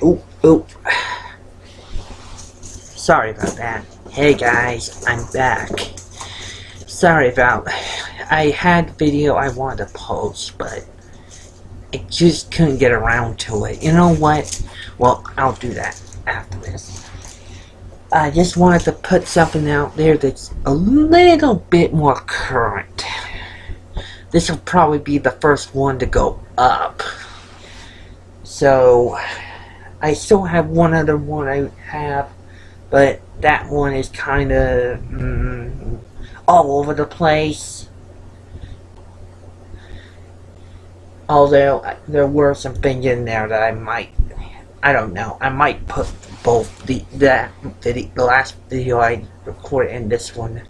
Oop, oop. Sorry about that. Hey guys, I'm back. Sorry about... I had a video I wanted to post, but I just couldn't get around to it. You know what? Well, I'll do that after this. I just wanted to put something out there that's a little bit more current. This will probably be the first one to go up. So, I still have one other one I have, but that one is kind of all over the place. Although there were some things in there that I don't know, I might put both the last video I recorded and this one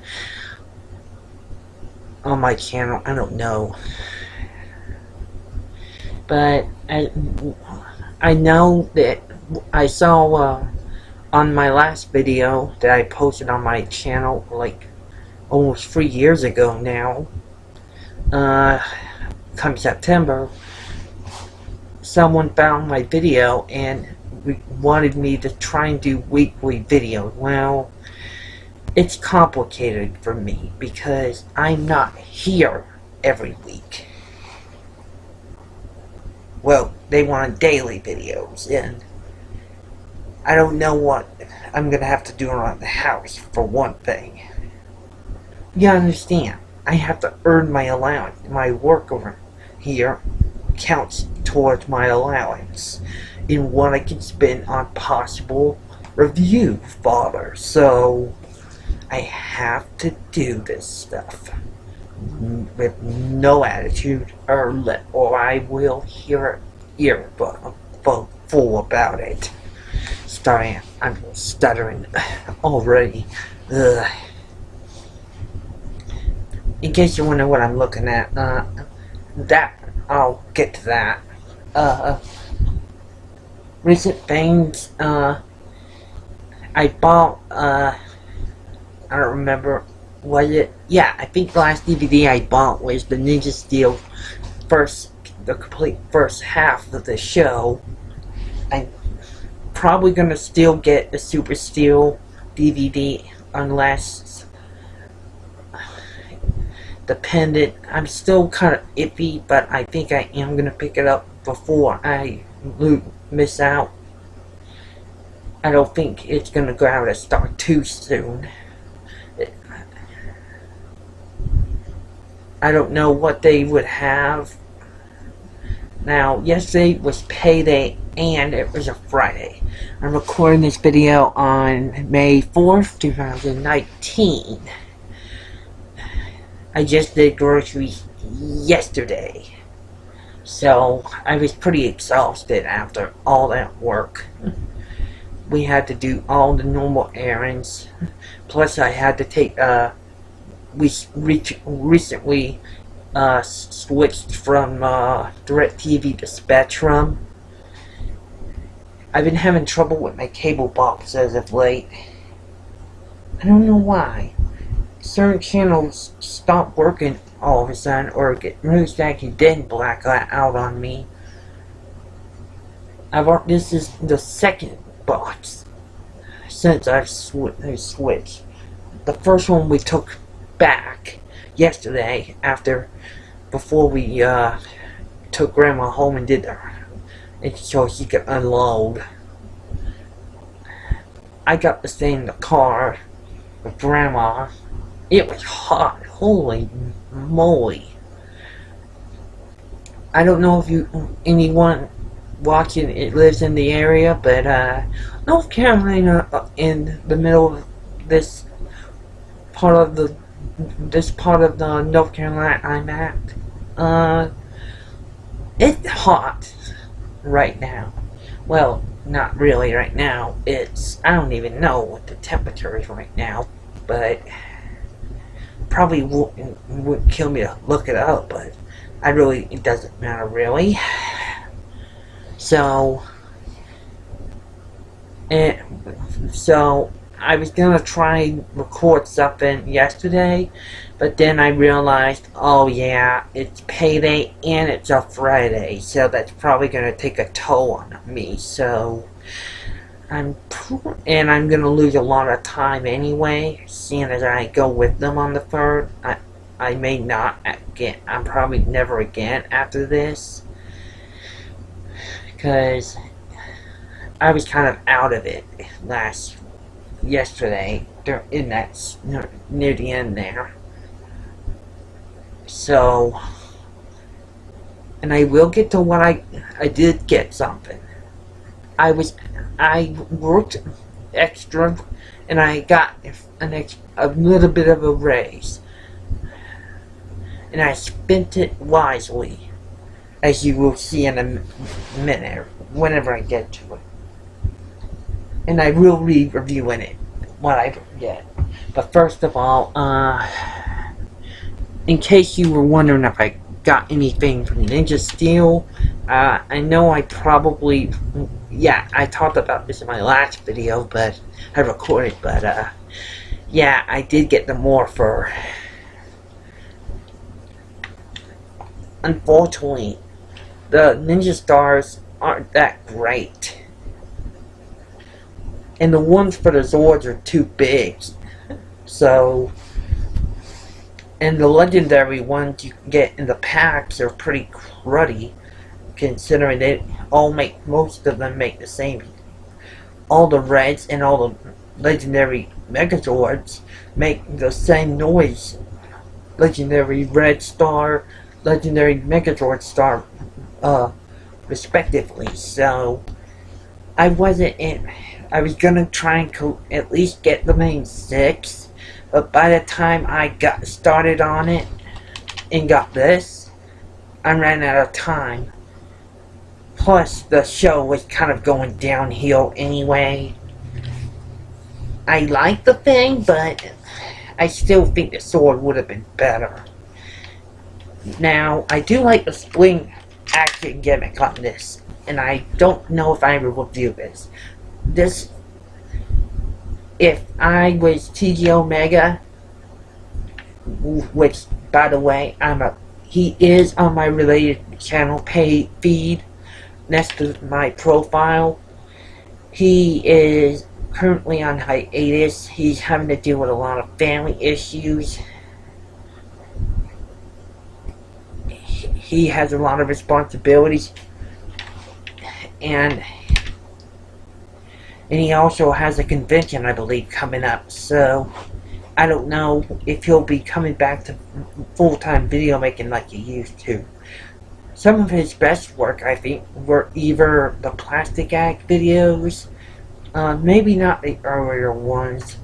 on my channel. I don't know, but I know that I saw on my last video that I posted on my channel like almost 3 years ago now, come September, someone found my video and wanted me to try and do weekly videos. Well, it's complicated for me because I'm not here every week. Well, they wanted daily videos, and I don't know what I'm gonna have to do around the house, for one thing. You understand, I have to earn my allowance. My work over here counts towards my allowance in what I can spend on possible review fodder. So I have to do this stuff with no attitude, or I will hear earful about it. I'm stuttering already. Ugh. In case you wonder what I'm looking at, I'll get to that. Recent things, I bought, I don't remember, was it? Yeah, I think the last DVD I bought was the Ninja Steel the complete first half of the show. I'm probably gonna still get the Super Steel DVD unless dependent. I'm still kind of iffy, but I think I am gonna pick it up before I miss out. I don't think it's gonna go out of stock too soon. I don't know what they would have. Now, yesterday was payday and it was a Friday. I'm recording this video on May 4th, 2019. I just did groceries yesterday, so I was pretty exhausted after all that work. We had to do all the normal errands, plus I had to take, we recently switched from DirecTV to Spectrum. I've been having trouble with my cable box as of late. I don't know why. Certain channels stop working all of a sudden, or get really staggy, then black out on me. This is the second box since I've switched. The first one we took back yesterday before we took Grandma home and did it so she could unload. I got to stay in the car with Grandma. It was hot. Holy moly. I don't know if anyone watching it lives in the area, but North Carolina, in the middle of this part of the North Carolina I'm at, it's hot right now. Well, not really right now. I don't even know what the temperature is right now, but probably wouldn't kill me to look it up, but it doesn't matter really. So I was gonna try and record something yesterday, but then I realized, oh yeah, it's payday and it's a Friday, so that's probably gonna take a toll on me. So I'm gonna lose a lot of time anyway, seeing as I go with them on the 3rd. I may not again. I'm probably never again after this, because I was kind of out of it yesterday in that near the end there. So, and I will get to what I did get something. I worked extra, and I got a little bit of a raise, and I spent it wisely, as you will see in a minute whenever I get to it. And I will be reviewing it what I get. But first of all, in case you were wondering if I got anything from Ninja Steel, I know I probably, yeah, I talked about this in my last video, but I recorded, but yeah, I did get the Morpher. Unfortunately, the Ninja Stars aren't that great, and the ones for the Zords are too big. So, and the legendary ones you can get in the packs are pretty cruddy, considering most of them make the same. All the Reds and all the legendary Megazords make the same noise. Legendary Red Star, legendary Megazord Star, respectively. So I was gonna try and at least get the main 6, but by the time I got started on it and got this, I ran out of time. Plus, the show was kind of going downhill anyway. I like the thing, but I still think the sword would have been better. Now, I do like the spring action gimmick on this, and I don't know if I ever review this. If I was TG Omega, which, by the way, he is on my related channel feed next to my profile. He is currently on hiatus. He's having to deal with a lot of family issues. He has a lot of responsibilities, and he also has a convention, I believe, coming up. So I don't know if he'll be coming back to full-time video making like he used to. Some of his best work, I think, were either the Plastic Act videos, maybe not the earlier ones.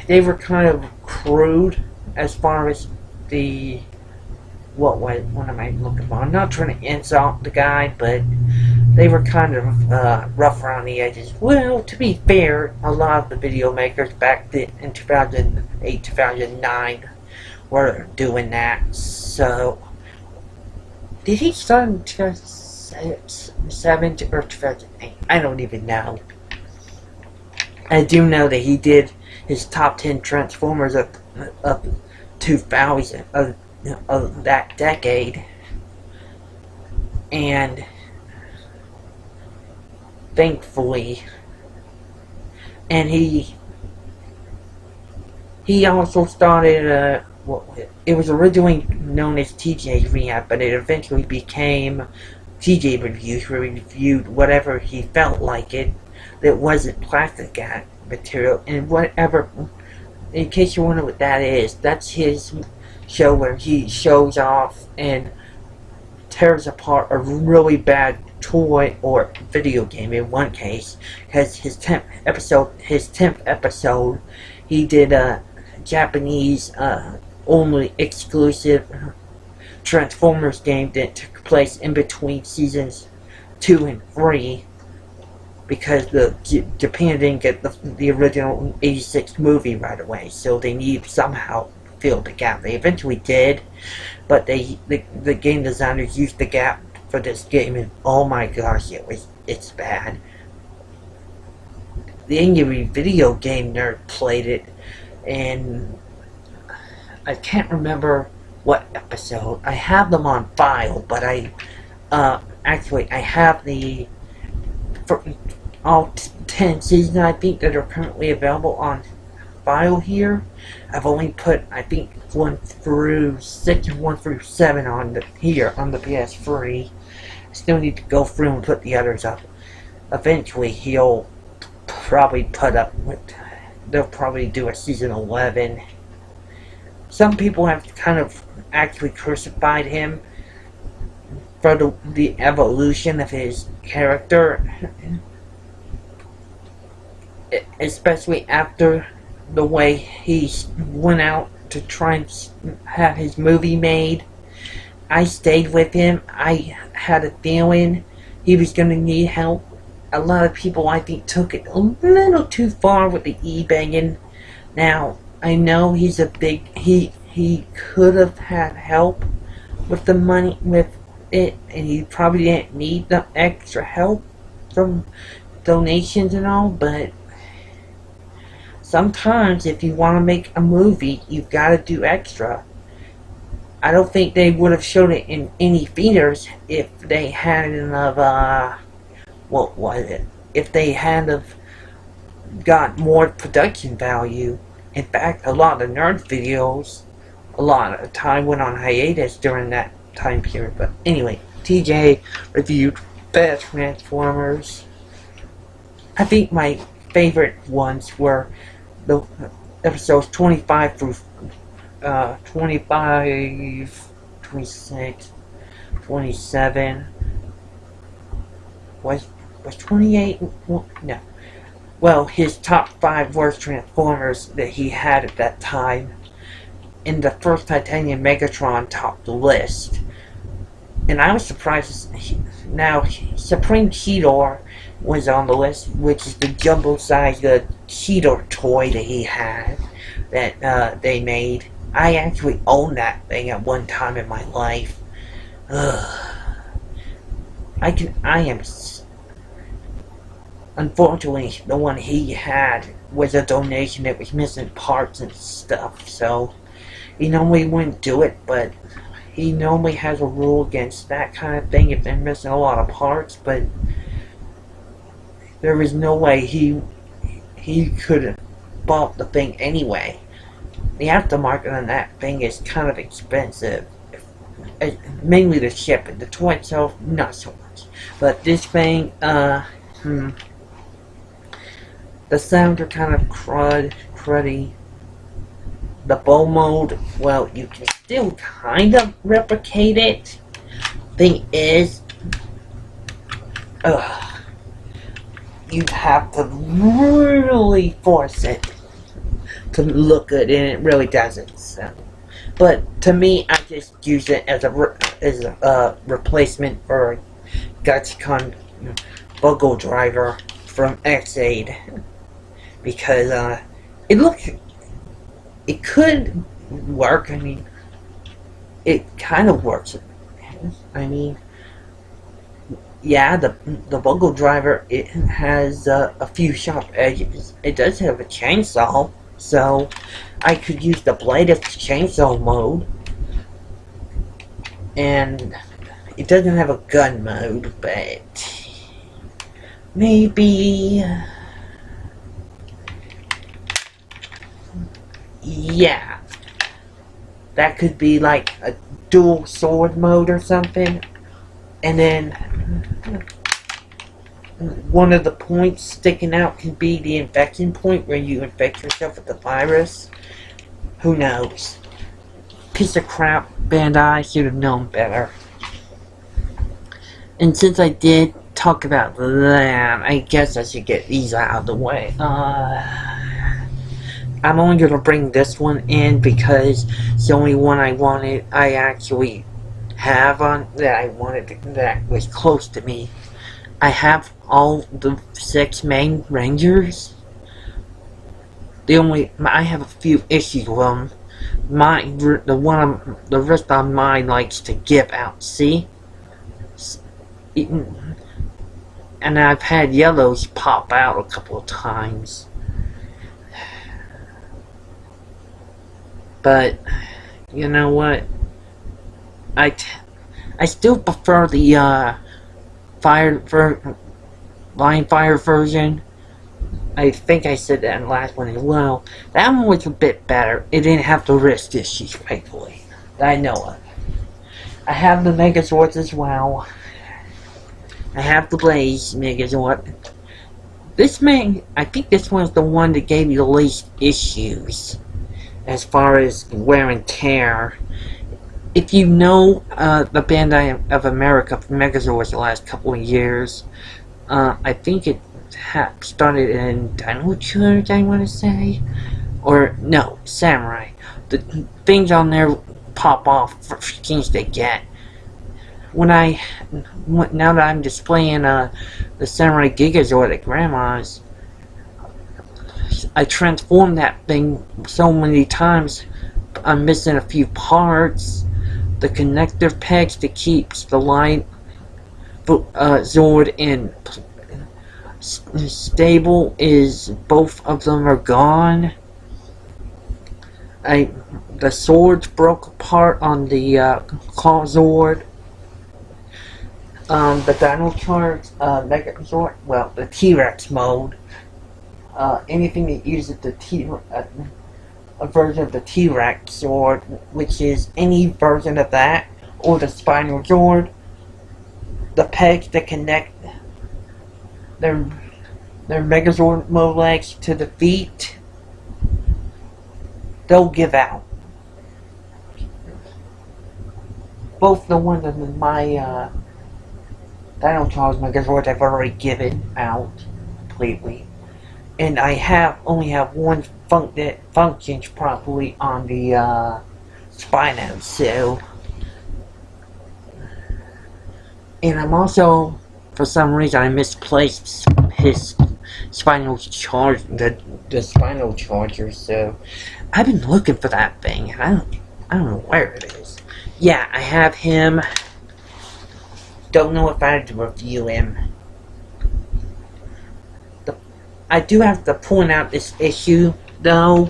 They were kind of crude as far as the... what am I looking for? I'm not trying to insult the guy, but they were kind of rough around the edges. Well, to be fair, a lot of the video makers back in 2008, 2009 were doing that. So, did he start in 2007 or 2008? I don't even know. I do know that he did his top 10 Transformers of 2000, of that decade, and thankfully, and he also started it was originally known as TJ Rehab, but it eventually became TJ Reviews, where he reviewed whatever he felt like it that wasn't Plastic Act material, and whatever. In case you wonder what that is, that's his show where he shows off and tears apart a really bad toy or video game. In one case, because his 10th episode, he did a Japanese only exclusive Transformers game that took place in between seasons 2 and 3, because Japan didn't get the original '86 movie right away, so they need somehow fill the gap. They eventually did, but the game designers used the gap for this game, and oh my gosh, it's bad. the Angry Video Game Nerd played it, and I can't remember what episode. I have them on file, but actually, I have for all 10 seasons, I think, that are currently available on file here. I've only put, I think, 1 through 6 and 1 through 7 on the PS3. I still need to go through and put the others up. Eventually, he'll probably they'll probably do a season 11. Some people have kind of actually crucified him for the evolution of his character, especially after the way he went out to try and have his movie made. I stayed with him. I had a feeling he was going to need help. A lot of people, I think, took it a little too far with the e-banging. Now, I know he's a big... He could have had help with the money, with it, and he probably didn't need the extra help from donations and all, but sometimes if you want to make a movie, you've got to do extra. I don't think they would have shown it in any theaters if they hadn't of, what was it? If they hadn't have got more production value. In fact, a lot of nerd videos, a lot of time went on hiatus during that time period. But anyway, TJ reviewed Fast Transformers. I think my favorite ones were the episodes 25 through 25, 26, 27. Was 28? No. Well, his top 5 worst Transformers that he had at that time. And the first Titanium Megatron topped the list. And I was surprised. Now, Supreme Cheetor was on the list, which is the jumbo-sized Cheetor toy that he had, that they made. I actually owned that thing at one time in my life. Unfortunately, the one he had was a donation that was missing parts and stuff, so he normally wouldn't do it, but he normally has a rule against that kind of thing if they're missing a lot of parts, but there was no way he could have bought the thing anyway. The aftermarket on that thing is kind of expensive, mainly the shipping. The toy itself, not so much, but this thing, the sounds are kind of cruddy. The bow mode, well, you can still kind of replicate it. Thing is, you'd have to really force it to look good, and it really doesn't. So, but to me, I just use it as a replacement for Gachikon Buggle Driver from X-Aid, because it could work. I mean, it kind of works. I mean, yeah, the Buggle Driver, it has a few sharp edges. It does have a chainsaw, so I could use the bladed chainsaw mode, and it doesn't have a gun mode, but maybe, yeah, that could be like a dual sword mode or something. And then one of the points sticking out can be the infection point, where you infect yourself with the virus. Who knows? Piece of crap. Bandai should have known better. And since I did talk about that, I guess I should get these out of the way. I'm only going to bring this one in because it's the only one I actually have on, that was close to me. I have all the 6 main Rangers. I have a few issues with them. The rest of mine likes to give out. See? and I've had yellows pop out a couple of times. But you know what? I still prefer the line fire version. I think I said that in the last one as well. That one was a bit better. It didn't have the wrist issues, thankfully, that I know of. I have the Megazords as well. I have the Blaze Megazord. I think this one's the one that gave me the least issues as far as wear and tear. If you know the Bandai of America for Megazords the last couple of years, I think it started in Dino Charge, I want to say. Or, no, Samurai. The things on there pop off for skins they get. Now that I'm displaying the Samurai Gigazord at Grandma's, I transformed that thing so many times. I'm missing a few parts. The connector pegs that keeps the line Zord in stable both of them are gone. The swords broke apart on the Claw Zord. The Dino Charge Megazord, well, the T-Rex mode. Anything that uses a version of the T-Rex Zord, which is any version of that, or the Spinal Zord, the pegs that connect their Megazord mode legs to the feet, they'll give out. Both the ones in my Dino Charge Megazord I've already given out completely, and I only have one that functions properly on the Spino. So, and I'm also, for some reason, I misplaced his Spinal Charge, the Spinal Charger. So, I've been looking for that thing. I don't know where it is. Yeah, I have him. Don't know if I had to review him. I do have to point out this issue, though.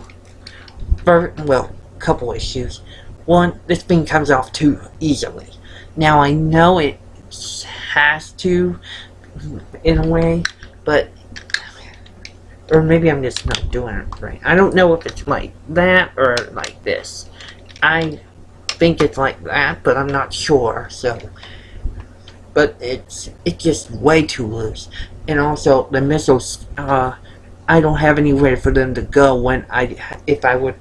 Well, a couple issues. One, this thing comes off too easily. Now, I know it has to, in a way, but, or maybe I'm just not doing it right. I don't know if it's like that or like this. I think it's like that, but I'm not sure, so. But it's just way too loose. And also the missiles, I don't have anywhere for them to go if I would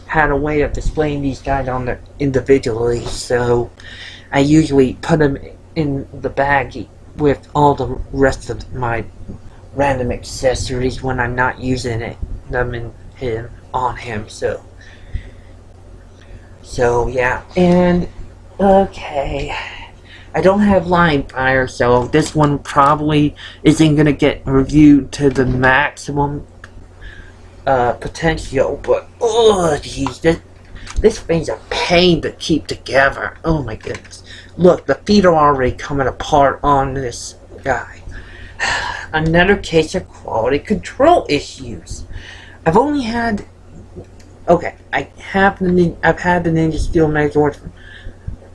had a way of displaying these guys on them individually. So I usually put them in the bag with all the rest of my random accessories when I'm not using them on him. So yeah, and okay. I don't have Line Fire, so this one probably isn't going to get reviewed to the maximum potential, but oh jeez, this thing's a pain to keep together. Oh my goodness. Look, the feet are already coming apart on this guy. Another case of quality control issues. I've only had, okay, I've had the Ninja Steel Megazord.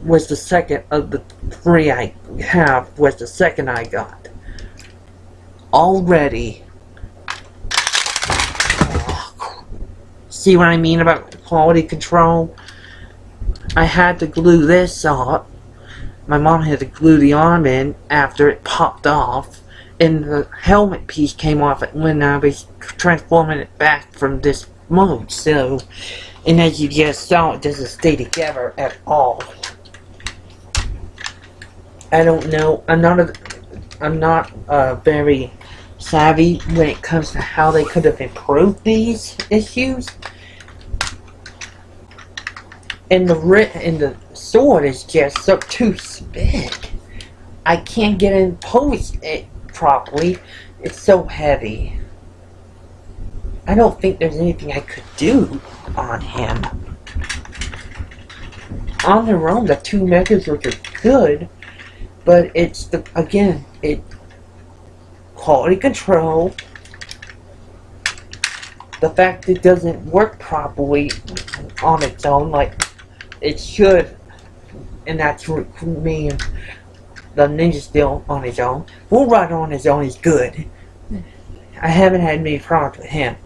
Was the second of the three I have, was the second I got. Already. See what I mean about quality control? I had to glue this up. My mom had to glue the arm in after it popped off. And the helmet piece came off when I was transforming it back from this mode. So, and as you just saw, it doesn't stay together at all. I don't know. I'm not very savvy when it comes to how they could have improved these issues. And the sword is just so too big. I can't get it posed it properly. It's so heavy. I don't think there's anything I could do on him. On their own, the two Megazords are good. But it's quality control. The fact it doesn't work properly on its own like it should, and that's what me and the Ninja Steel on his own. Bull Rider on his own is good. I haven't had many problems with him.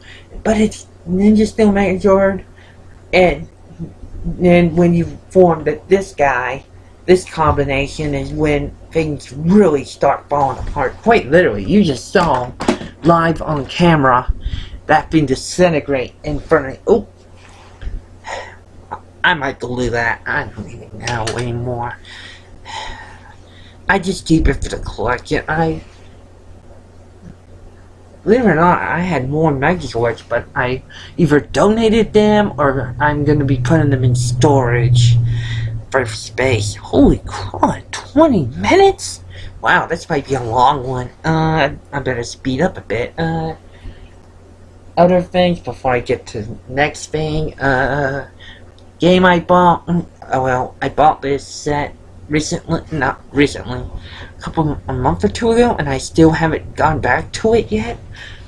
But it's Ninja Steel Megazord, and then when you form this guy, this combination is when things really start falling apart. Quite literally, you just saw live on camera that thing disintegrate in front of me. Oh, I might delete that. I don't even know anymore. I just keep it for the collection. Believe it or not, I had more Megazords, but I either donated them or I'm going to be putting them in storage for space. Holy crap, 20 minutes? Wow, this might be a long one. I better speed up a bit. Other things before I get to the next thing. Game I bought. Well, I bought this set recently, not recently, a month or two ago, and I still haven't gone back to it yet.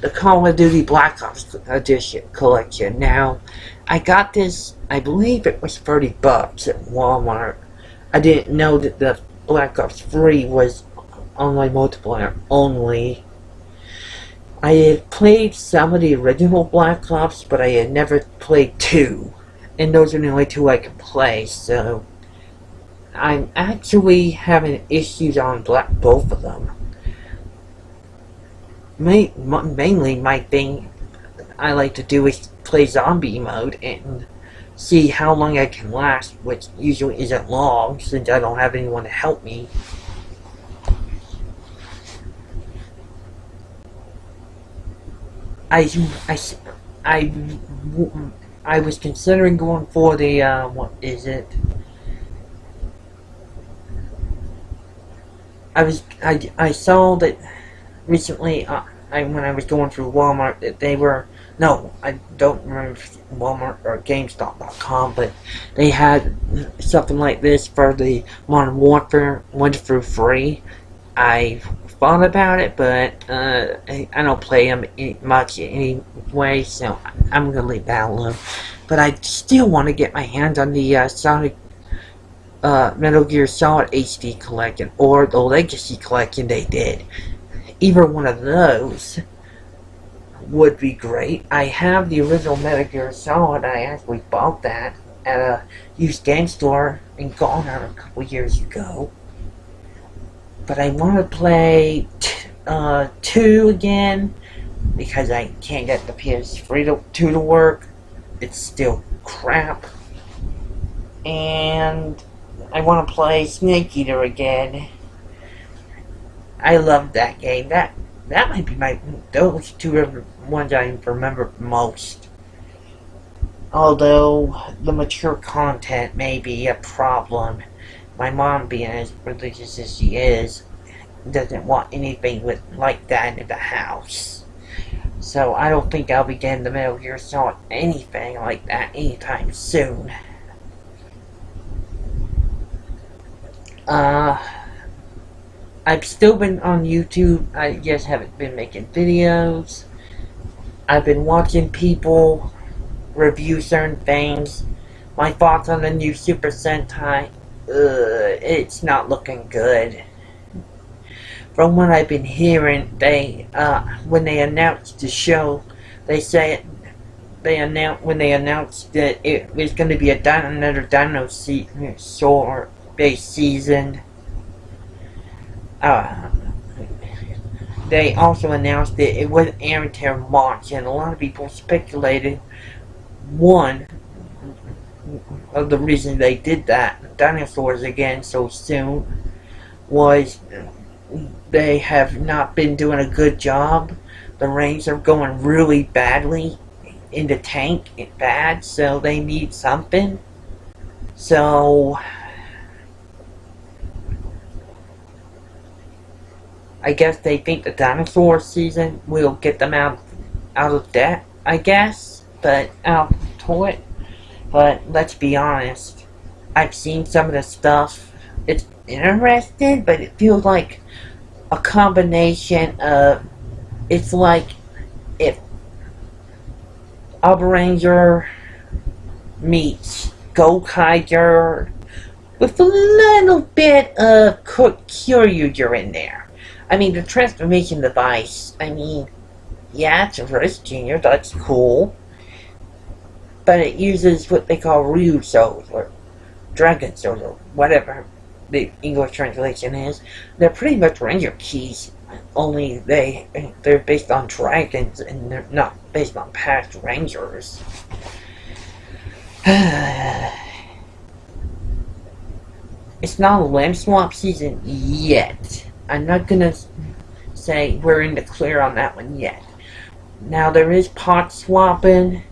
The Call of Duty Black Ops Edition collection. Now, I got this, I believe it was $30 at Walmart. I didn't know that the Black Ops 3 was online multiplayer only. I had played some of the original Black Ops, but I had never played 2. And those are the only 2 I could play, so I'm actually having issues on both of them. Mainly, my thing I like to do is play zombie mode and see how long I can last, which usually isn't long since I don't have anyone to help me. I was considering going for the, what is it? I saw that recently, when I was going through Walmart, that they were, no, I don't remember if it's Walmart or GameStop.com, but they had something like this for the Modern Warfare 1 through 3. I thought about it, but I don't play them much anyway, so I'm going to leave that alone. But I still want to get my hands on the Metal Gear Solid HD collection, or the Legacy collection they did. Either one of those would be great. I have the original Metal Gear Solid. I actually bought that at a used game store in Garner a couple years ago. But I want to play 2 again, because I can't get the PS2 to work. It's still crap. And I want to play Snake Eater again. I love that game. That might be those 2 ones I remember most. Although the mature content may be a problem. My mom, being as religious as she is, doesn't want anything like that in the house. So I don't think I'll be getting the Metal Gear Solid anything like that anytime soon. I've still been on YouTube. I just haven't been making videos. I've been watching people review certain things. My thoughts on the new Super Sentai. It's not looking good. From what I've been hearing, when they announced the show, when they announced that it was going to be another dinosaur-based season. They also announced that it wasn't airing till March, and a lot of people speculated one of the reasons they did that, dinosaurs again so soon, was they have not been doing a good job. The rains are going really badly in the tank, bad, so they need something. So I guess they think the dinosaur season will get them out of debt, I guess, but out to it. But let's be honest, I've seen some of the stuff. It's interesting, but it feels like a combination of It's like if Alba Ranger meets Gokaiger with a little bit of Kyryuger in there. I mean, the transformation device, I mean, yeah, it's a Reverse Junior, that's cool. But it uses what they call Ryu Souls, or Dragon Souls, or whatever the English translation is. They're pretty much Ranger keys, only they're based on dragons, and they're not based on past Rangers. It's not a limb swap season yet. I'm not gonna say we're in the clear on that one yet. Now there is pot swapping,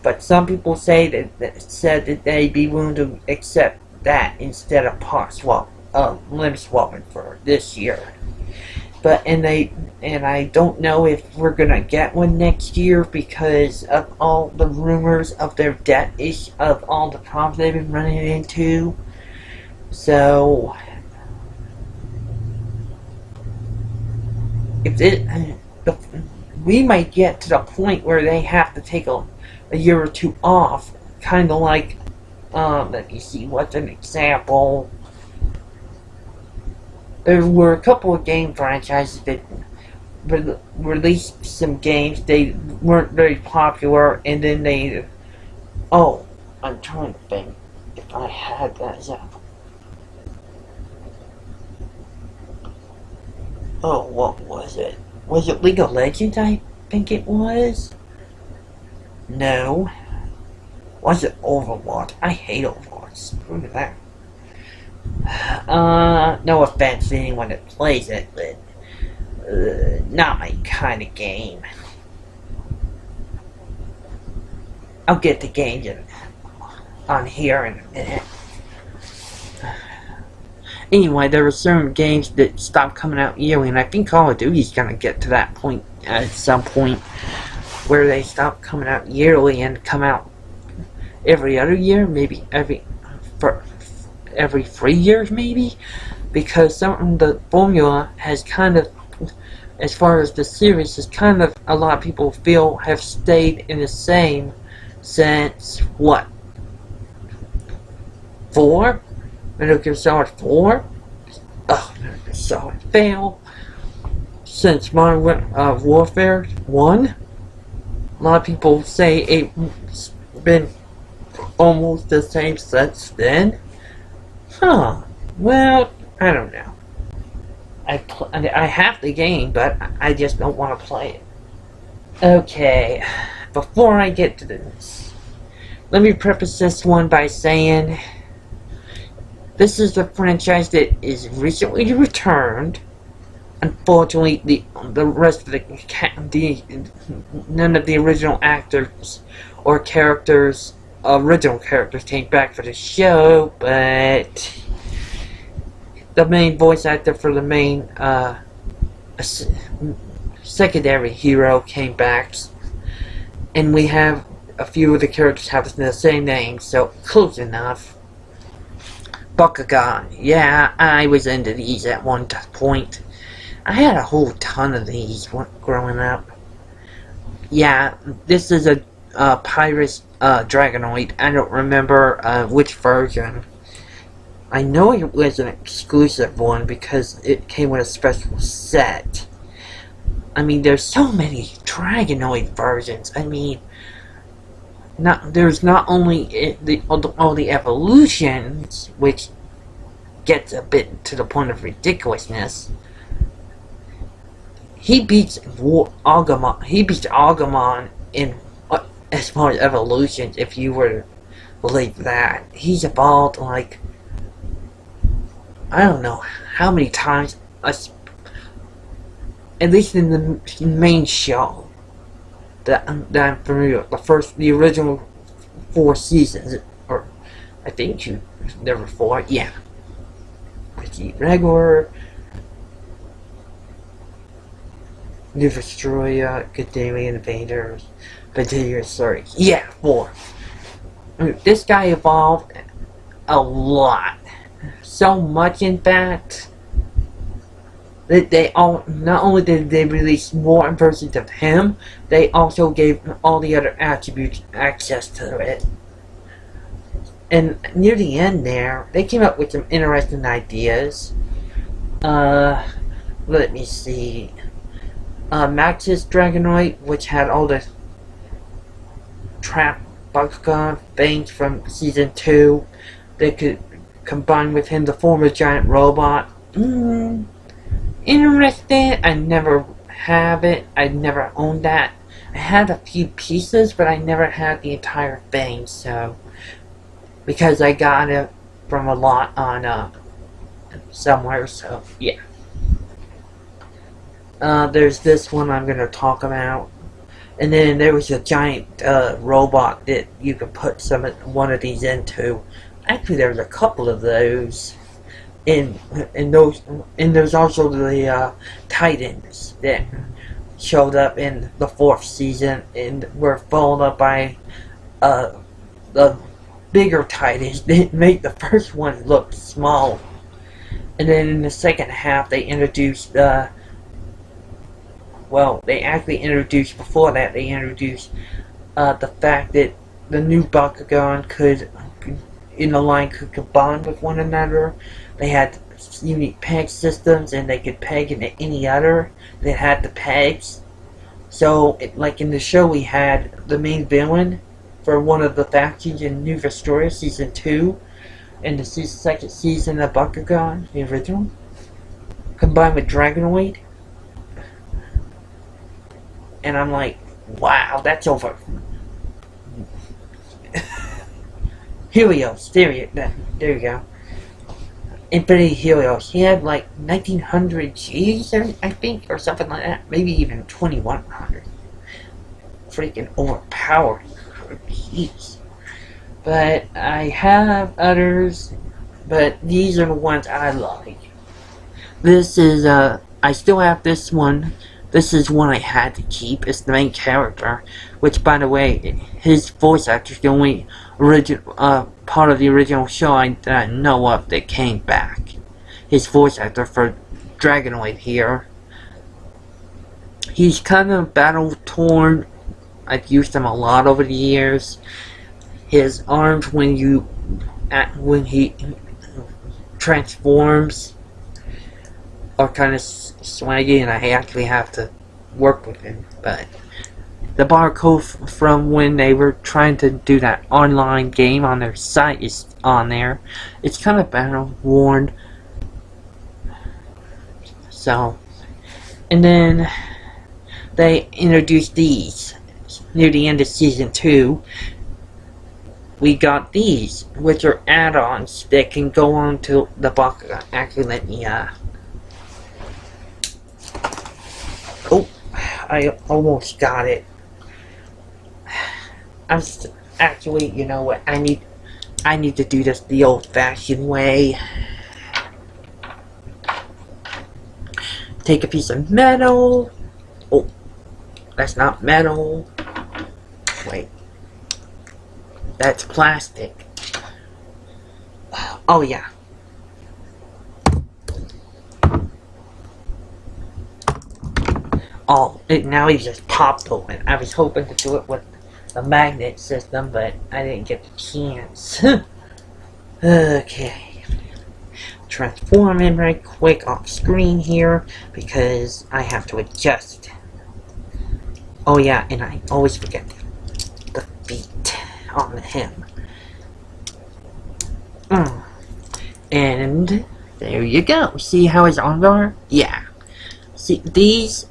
but some people say said that they'd be willing to accept that instead of limb swapping for this year. But and I don't know if we're gonna get one next year because of all the rumors of their debt of all the problems they've been running into. So we might get to the point where they have to take a year or two off, kind of like let me see, what's an example? There were a couple of game franchises that released some games. They weren't very popular, and then they... Oh, I'm trying to think if I had that example. Oh, what was it? Was it League of Legends, I think it was? No. Was it Overwatch? I hate Overwatch. Screw that. No offense to anyone that plays it, but not my kind of game. I'll get the games on here in a minute. Anyway, there were certain games that stopped coming out yearly, and I think Call of Duty's gonna get to that point at some point where they stop coming out yearly and come out every other year, maybe every 3 years, maybe, because the formula has kind of, as far as the series, is kind of, a lot of people feel have stayed in the same since what? 4? Metal Gear Solid 4? Oh, Metal Gear Solid fail. Since Modern Warfare 1? A lot of people say it's been almost the same since then. Huh. Well, I don't know. I have the game, but I just don't want to play it. Okay, before I get to this, let me preface this one by saying this is a franchise that is recently returned. Unfortunately, the rest of none of the original actors or original characters came back for the show, but the main voice actor for the main secondary hero came back, and we have a few of the characters have the same name, so close enough. Bakugan, yeah, I was into these at one point. I had a whole ton of these growing up. Yeah, this is a Pyrus Dragonoid. I don't remember which version. I know it was an exclusive one because it came with a special set. I mean, there's so many Dragonoid versions. I mean, there's not only all the evolutions, which gets a bit to the point of ridiculousness. He beats Agumon. He beats Agumon in as far as evolutions. If you were to believe that, he's evolved like I don't know how many times. At least in the main show that I'm familiar with, the original 4 seasons, or I think there were 4. Yeah, Vegeta Regular, New Destroyer, Academia Invaders, Vegeta, sorry. Yeah, 4. I mean, this guy evolved a lot. So much, in fact, They all, not only did they release more versions of him, they also gave all the other attributes access to it. And near the end there, they came up with some interesting ideas. Let me see. Max's Dragonoid, which had all the trap Bakugan things from Season 2. They could combine with him to form a giant robot. Interesting. I never have it. I never owned that. I had a few pieces, but I never had the entire thing, so... Because I got it from a lot on, somewhere, so, yeah. There's this one I'm gonna talk about. And then there was a giant, robot that you could put one of these into. Actually, there's a couple of those. And there's also the, Titans that showed up in the 4th season and were followed up by, the bigger Titans that make the first one look small. And then in the second half, they introduced, well, they actually introduced, before that, they introduced the fact that the new Bakugan in the line could combine with one another. They had unique peg systems, and they could peg into any other that had the pegs. So, like in the show, we had the main villain for one of the factions in New Vestroia Season 2, and the second season of Bakugan, the original, combined with Dragonoid. And I'm like, wow, that's over. Helios, there you go. Infinity Helios, he had like 1900 G's, I think, or something like that. Maybe even 2100. Freaking overpowered. Jeez. But I have others, but these are the ones I like. This is, I still have this one. This is one I had to keep. It's the main character, which, by the way, his voice actor is the only part of the original show that I know of that came back. His voice actor for Dragonoid here. He's kind of battle-torn. I've used him a lot over the years. His arms, when he transforms, are kind of swaggy, and I actually have to work with him. But the barcode from when they were trying to do that online game on their site is on there. It's kind of battle worn. So, and then they introduced these near the end of Season 2. We got these, which are add-ons that can go on to the Bakugan. Actually, let me, oh, I almost got it. Actually, you know what, I need to do this the old-fashioned way. Take a piece of metal. Oh, that's not metal. Wait. That's plastic. Oh, yeah. Oh, now he just popped open. I was hoping to do it with the magnet system, but I didn't get the chance. Okay. Transform him right quick off screen here, because I have to adjust. Oh, yeah, and I always forget the feet on him. And there you go. See how his arms are? Yeah. See, these,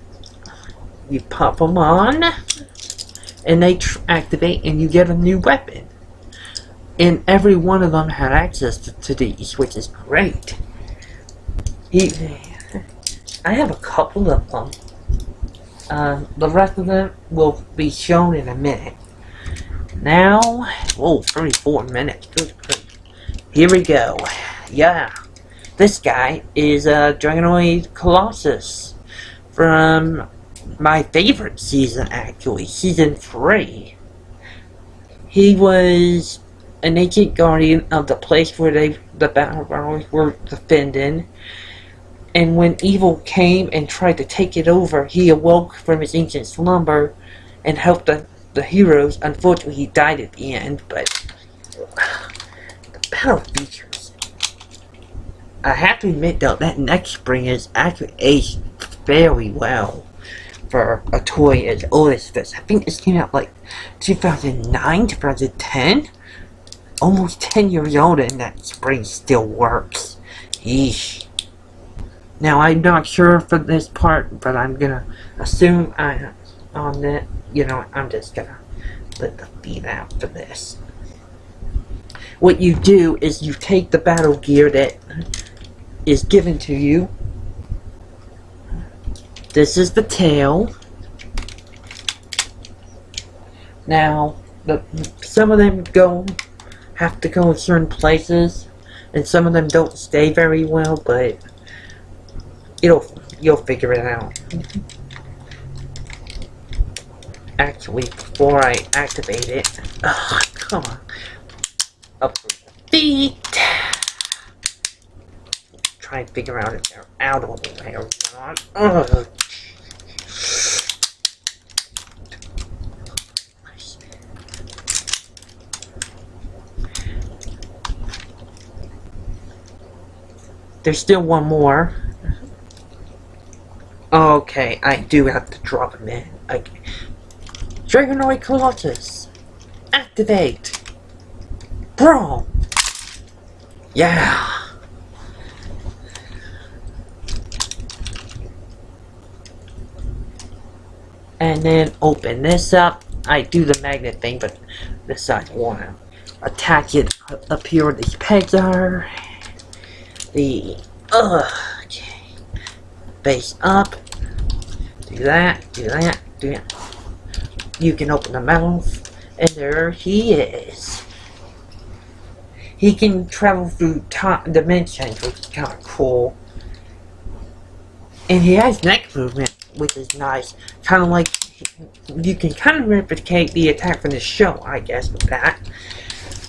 you pop them on, and they activate, and you get a new weapon. And every one of them had access to these, which is great. I have a couple of them. The rest of them will be shown in a minute. Now, whoa, 34 minutes. Good grief. Here we go. Yeah. This guy is Dragonoid Colossus from my favorite season, actually, Season 3. He was an ancient guardian of the place where the battle royals were defending. And when evil came and tried to take it over, he awoke from his ancient slumber and helped the heroes. Unfortunately, he died at the end, but the battle features. I have to admit, though, that neck spring is actually aged very well for a toy as old as this. I think this came out like 2009, 2010? Almost 10 years old, and that spring still works. Yeesh. Now, I'm not sure for this part, but I'm gonna assume on that, I'm just gonna let the feet out for this. What you do is you take the battle gear that is given to you. This is the tail. Now, some of them have to go in certain places, and some of them don't stay very well, but you'll figure it out. Actually, before I activate it, come on, up with the feet. Try and figure out if they're out of the way or not. There's still one more. Okay, I do have to drop him in. Okay. Dragonoid Colossus! Activate! Brawl! Yeah! And then open this up. I do the magnet thing, but this side I want to attach it up here where these pegs are. Okay. Face up. Do that, do that, do that. You can open the mouth, and there he is. He can travel through dimensions, which is kind of cool. And he has neck movement, which is nice. Kind of like, you can kind of replicate the attack from the show, I guess, with that.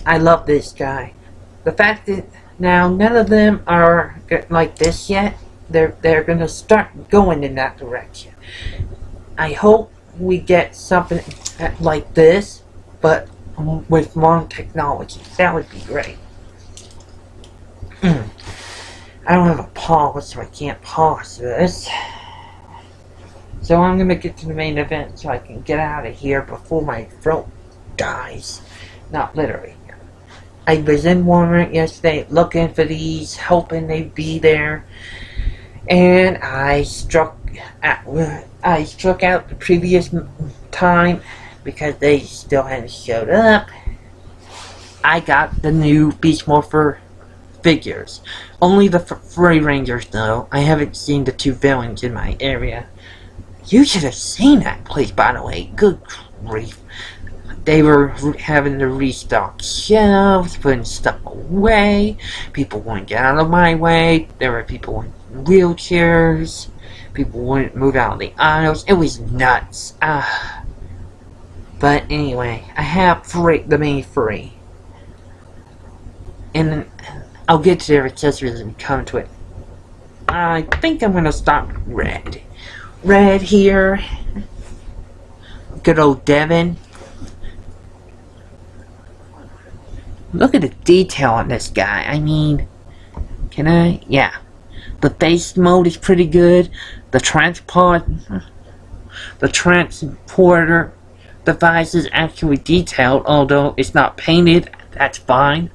I love this guy. The fact that now none of them are like this yet. They're gonna start going in that direction. I hope we get something like this, but with modern technology. That would be great. I don't have a pause, so I can't pause this. So I'm gonna get to the main event so I can get out of here before my throat dies. Not literally. I was in Walmart yesterday looking for these, hoping they'd be there. And I struck out the previous time because they still hadn't showed up. I got the new Beast Morpher figures. Only the Furry Rangers though. I haven't seen the two villains in my area. You should have seen that place, by the way. Good grief. They were having to restock shelves, putting stuff away. People wouldn't get out of my way. There were people in wheelchairs. People wouldn't move out of the aisles. It was nuts. But anyway, I have the main Furry. And I'll get to their accessories and come to it. I think I'm going to start with Red. Red here. Good old Devin. Look at the detail on this guy. I mean, can I? Yeah. The face mode is pretty good. The transporter device is actually detailed, although it's not painted. That's fine.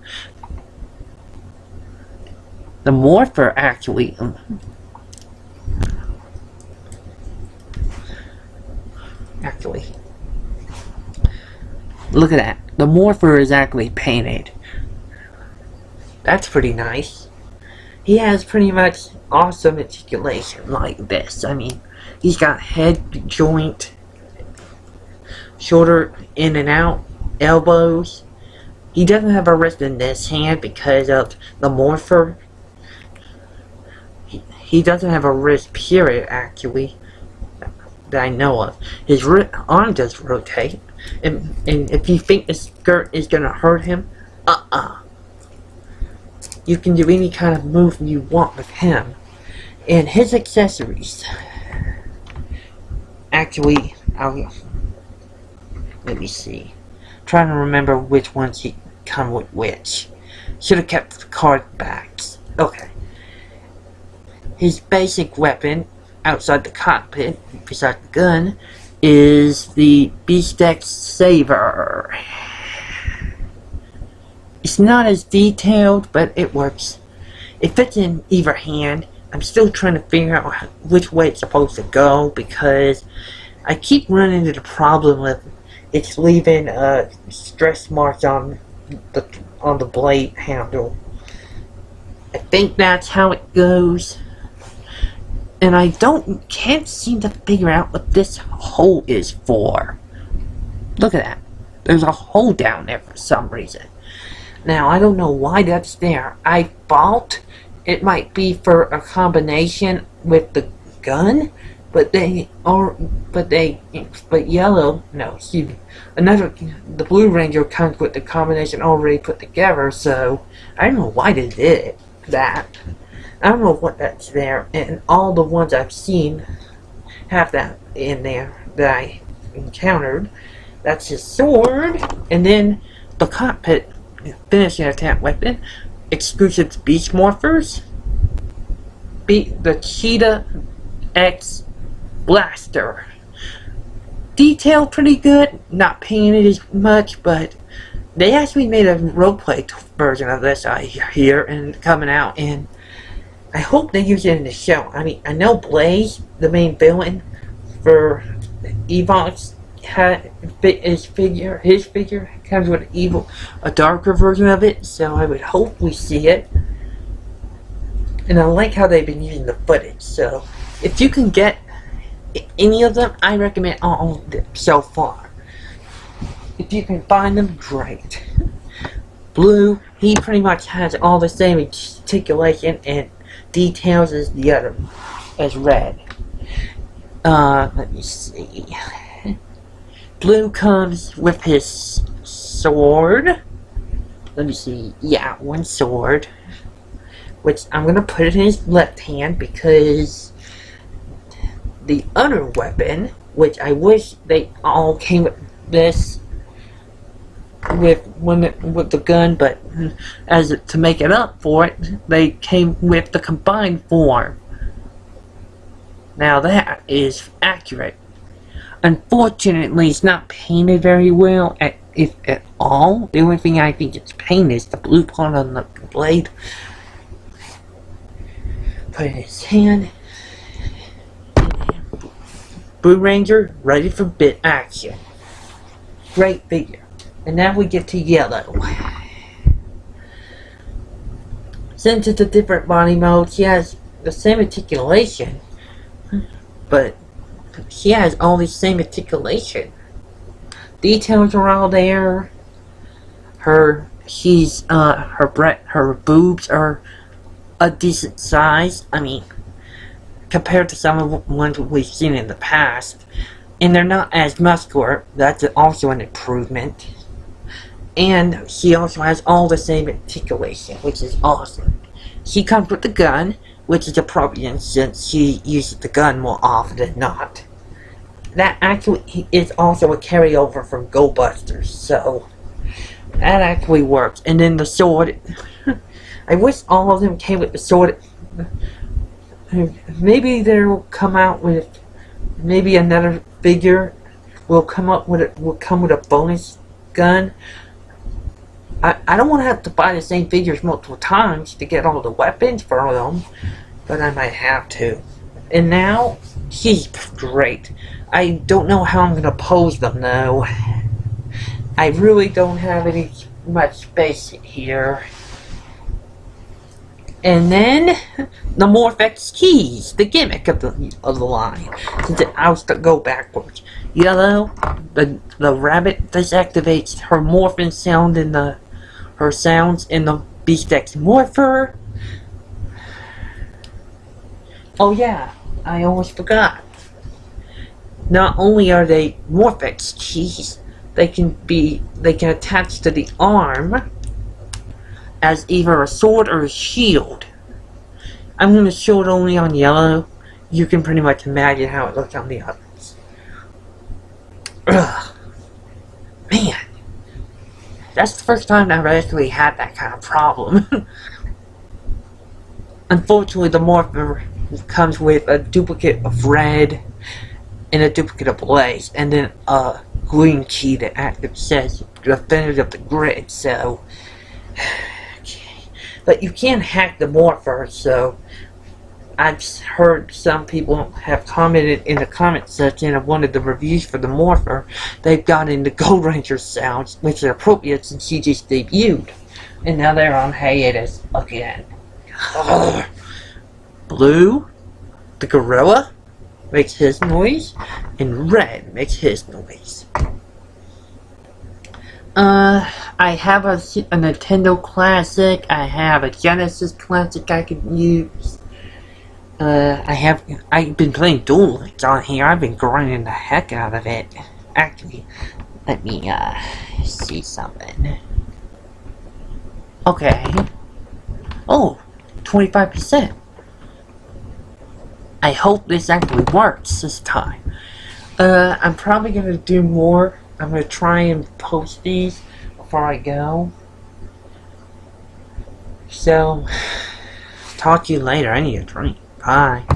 The Morpher actually. Look at that. The Morpher is actually painted. That's pretty nice. He has pretty much awesome articulation like this. I mean, he's got head joint, shoulder in and out, elbows. He doesn't have a wrist in this hand because of the Morpher. He doesn't have a wrist, period, actually, that I know of. His arm does rotate. And if you think the skirt is gonna hurt him, you can do any kind of move you want with him. And his accessories. Actually, let me see. Trying to remember which ones he come with which. Should have kept the card backs. Okay. His basic weapon outside the cockpit, besides the gun, is the B-Stack Saber. It's not as detailed, but it works. It fits in either hand. I'm still trying to figure out which way it's supposed to go because I keep running into the problem with it's leaving stress marks on the blade handle. I think that's how it goes. And I can't seem to figure out what this hole is for. Look at that. There's a hole down there for some reason. Now, I don't know why that's there. I thought it might be for a combination with the gun, but yellow, no, excuse me, the Blue Ranger comes with the combination already put together, so I don't know why they did that. I don't know what that's there, and all the ones I've seen have that in there that I encountered. That's his sword, and then the cockpit finishing attack weapon, exclusive to Beast Morphers, the Cheetah X Blaster. Detailed pretty good, not painted as much, but they actually made a roleplay version of this I hear and coming out, and I hope they use it in the show. I mean, I know Blaze, the main villain for Evox, his figure comes with a darker version of it, so I would hope we see it. And I like how they've been using the footage, so if you can get any of them, I recommend all of them so far. If you can find them, great. Blue, he pretty much has all the same articulation and details as the other, as Red. Let me see. Blue comes with his sword. Let me see. Yeah, one sword. Which I'm going to put it in his left hand because the other weapon, which I wish they all came with this, with the gun, but to make it up for it, they came with the combined form. Now that is accurate. Unfortunately, it's not painted very well, if at all. The only thing I think it's painted is the blue part on the blade. Put it in his hand. Blue Ranger, ready for bit action. Great figure. And now we get to Yellow. Since it's a different body mode, she has the same articulation, but she has all the same articulation. Details are all there. Her boobs are a decent size. I mean, compared to some of the ones we've seen in the past, and they're not as muscular. That's also an improvement. And she also has all the same articulation, which is awesome. She comes with the gun, which is appropriate since she uses the gun more often than not. That actually is also a carryover from Go Busters, so that actually works. And then the sword, I wish all of them came with the sword. Maybe they'll come out with, maybe another figure will come with a bonus gun. I don't want to have to buy the same figures multiple times to get all the weapons for them, but I might have to. And now, she's great. I don't know how I'm going to pose them though. I really don't have much space here. And then, the Morph-X keys, the gimmick of the line. Since I was to go backwards. Yellow, the rabbit disactivates her morphin sound in her sounds in the Beast-X Morpher. Oh yeah, I almost forgot. Not only are they Morph-X keys, they can attach to the arm as either a sword or a shield. I'm going to show it only on yellow. You can pretty much imagine how it looks on the others. Ugh. Man. That's the first time I've actually had that kind of problem. Unfortunately, the morpher comes with a duplicate of red and a duplicate of blaze, and then a green key that actually says Defenders of the Grid, so... Okay. But you can hack the morpher, so... I've heard some people have commented in the comment section of one of the reviews for the morpher. They've gotten the Gold Ranger sounds, which are appropriate since she just debuted. And now they're on hiatus again. Ugh. Blue, the gorilla, makes his noise, and red makes his noise. I have a Nintendo Classic, I have a Genesis Classic I can use. I've been playing Duel Links on here. I've been grinding the heck out of it. Actually, let me, see something. Okay. Oh, 25%. I hope this actually works this time. I'm probably gonna do more. I'm gonna try and post these before I go. So, talk to you later. I need a drink. Bye.